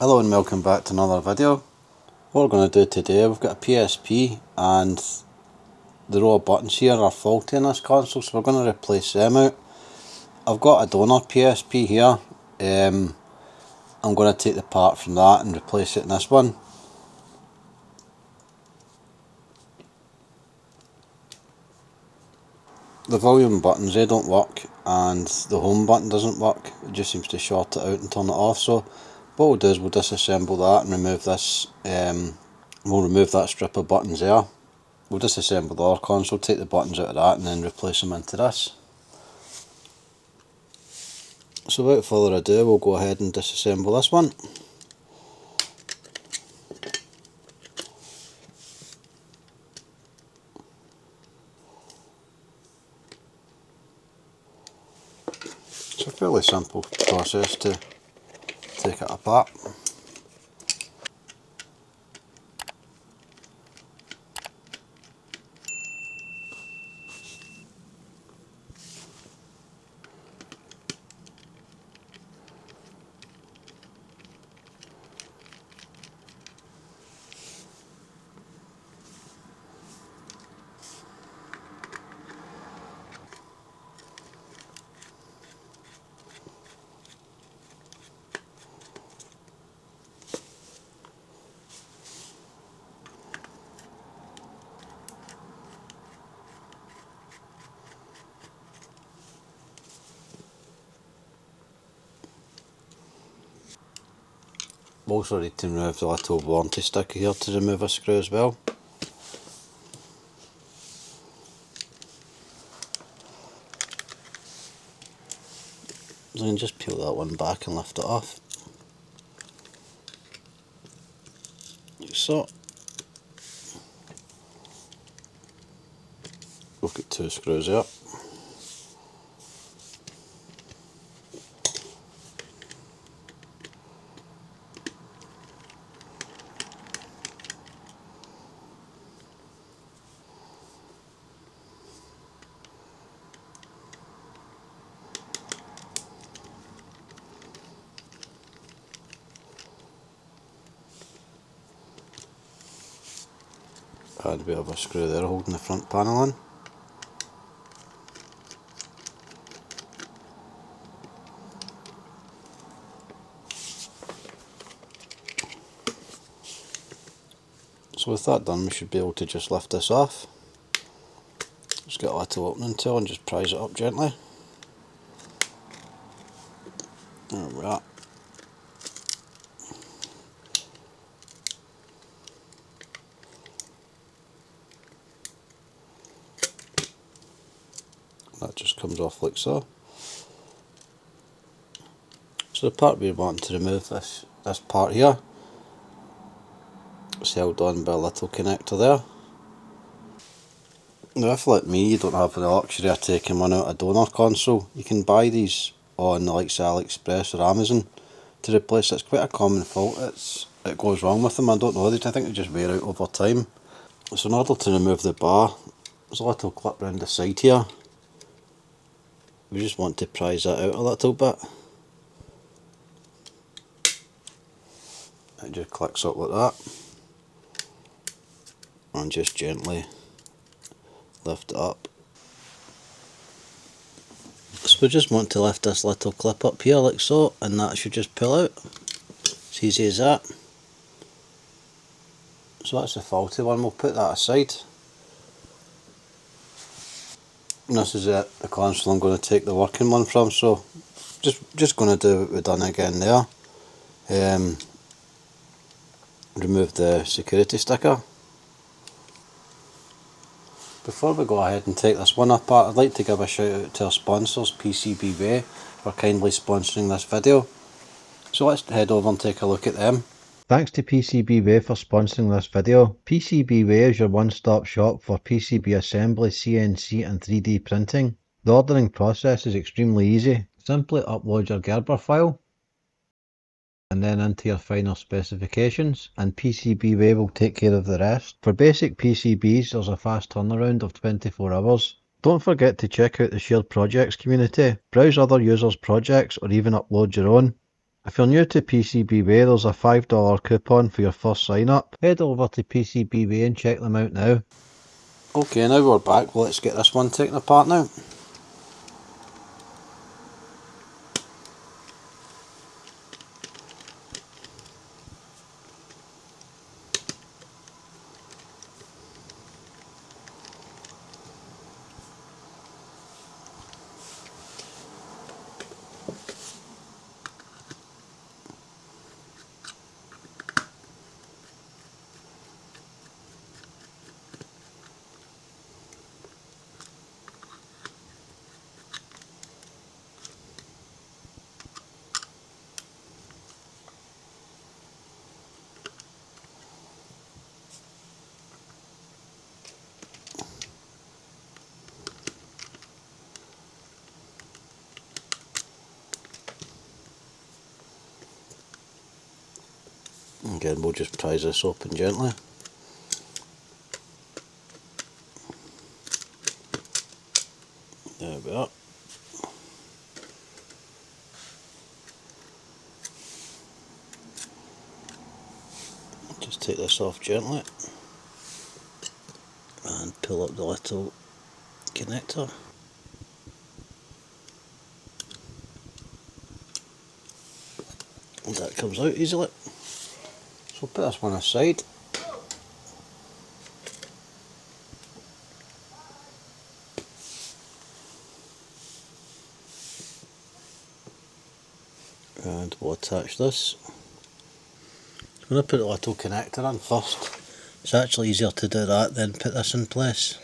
Hello and welcome back to another video. What we're going to do today, we've got a PSP and the row of buttons here are faulty in this console, so we're going to replace them out. I've got a donor PSP here. I'm going to take the part from that and replace it in this one. The volume buttons, they don't work, and the home button doesn't work. It just seems to short it out and turn it off. So what we'll do is we'll disassemble that and remove this. We'll remove that strip of buttons there. We'll disassemble the other console, take the buttons out of that and then replace them into this. So without further ado, we'll go ahead and disassemble this one. It's a fairly simple process to take it apart. We also need to remove the little warranty sticker here to remove a screw as well. So you can just peel that one back and lift it off. Like so. We've got two screws there. Add a bit of a screw there holding the front panel in. So with that done, we should be able to just lift this off. Just get a little opening tool and just prise it up gently. There we are. That just comes off like so. So the part we want to remove, this part here, is held on by a little connector there. Now if, like me, you don't have the luxury of taking one out of a donor console, you can buy these on the likes of AliExpress or Amazon to replace. It's quite a common fault it goes wrong with them. I don't know, I think they just wear out over time. So in order to remove the bar, there's a little clip around the side here. We just want to prise that out a little bit. It just clicks up like that. And just gently lift it up. So we just want to lift this little clip up here like so, and that should just pull out. It's easy as that. So that's the faulty one, we'll put that aside. And this is it, the console I'm going to take the working one from, so just going to do what we've done again there. Remove the security sticker. Before we go ahead and take this one apart, I'd like to give a shout out to our sponsors, PCBWay, for kindly sponsoring this video. So let's head over and take a look at them. Thanks to PCBWay for sponsoring this video. PCBWay is your one-stop shop for PCB assembly, CNC and 3D printing. The ordering process is extremely easy. Simply upload your Gerber file and then enter your final specifications, and PCBWay will take care of the rest. For basic PCBs, there's a fast turnaround of 24 hours. Don't forget to check out the shared projects community, browse other users' projects or even upload your own. If you're new to PCBWay, there's a $5 coupon for your first sign up. Head over to PCBWay and check them out now. Okay, now we're back. Well, let's get this one taken apart now. Again, we'll just prise this open gently. There we are. Just take this off gently and pull up the little connector. And that comes out easily. So put this one aside. And we'll attach this. I'm going to put the little connector in first. It's actually easier to do that than put this in place.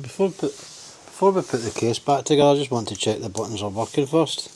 Before we put the case back together, I just want to check the buttons are working first.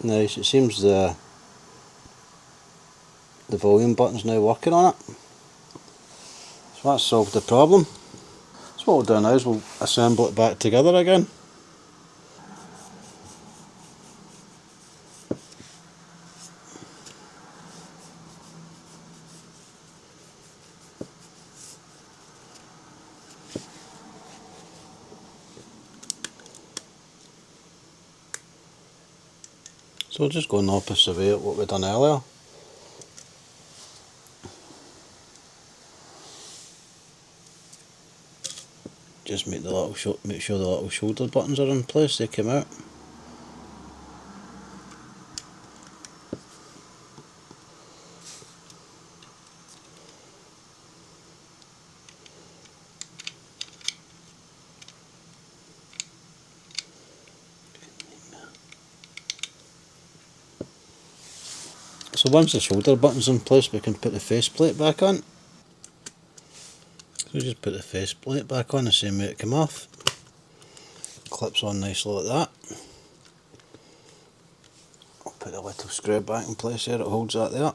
Nice, it seems the volume button's now working on it. So that's solved the problem. So what we'll do now is we'll assemble it back together again. So we'll just go in the opposite way of what we've done earlier. Just make sure the little shoulder buttons are in place, they come out. So once the shoulder button's in place, we can put the faceplate back on. So just put the faceplate back on the same way it came off. Clips on nicely like that. I'll put a little screw back in place here, it holds that there.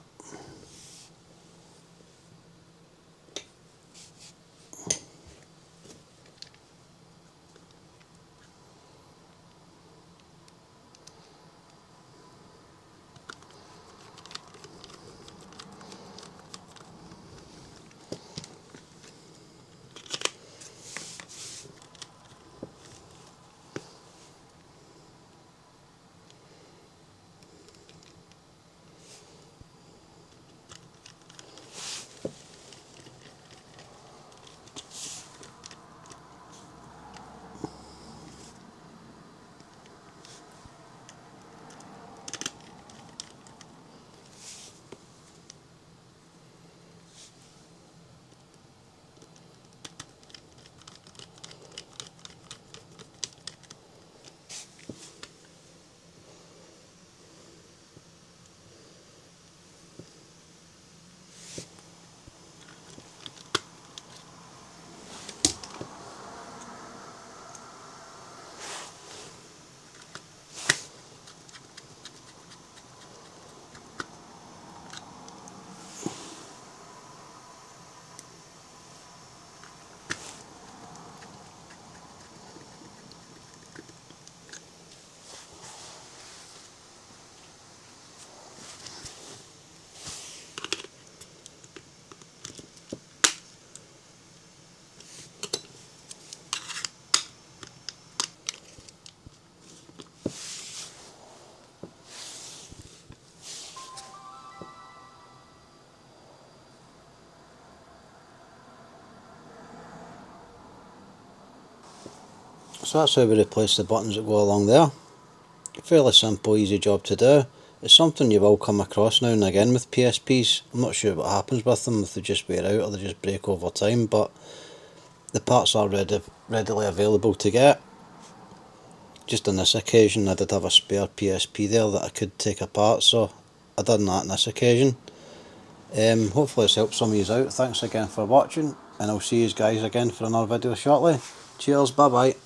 So that's how we replace the buttons that go along there. Fairly simple, easy job to do. It's something you will come across now and again with PSPs. I'm not sure what happens with them, if they just wear out or they just break over time, but the parts are readily available to get. Just on this occasion I did have a spare PSP there that I could take apart, so I done that on this occasion. Hopefully this helps some of you out. Thanks again for watching, and I'll see you guys again for another video shortly. Cheers, bye bye.